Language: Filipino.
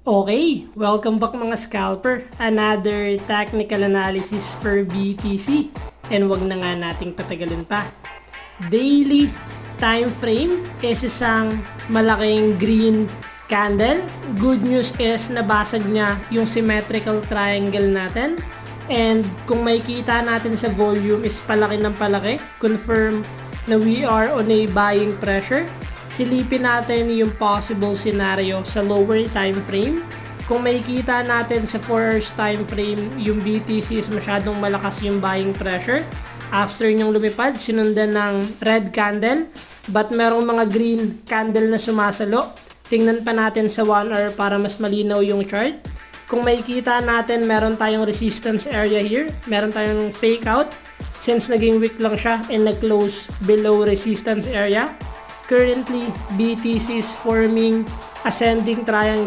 Okay, welcome back mga scalper. Another technical analysis for BTC. And wag na nga nating patagalin pa. Daily time frame is isang malaking green candle. Good news is nabasag niya yung symmetrical triangle natin. And kung makikita natin sa volume is palaki ng palaki. Confirm na we are on a buying pressure. Silipin natin yung possible scenario sa lower time frame. Kung makikita natin sa 4 hours time frame, yung BTC is masyadong malakas yung buying pressure. After nyong lumipad, sinundan ng red candle, but merong mga green candle na sumasalo. Tingnan pa natin sa 1 hour para mas malinaw yung chart. Kung makikita natin, meron tayong resistance area here. Meron tayong fake out since naging weak lang siya and nag-close below resistance area. Currently, BTC is forming ascending triangle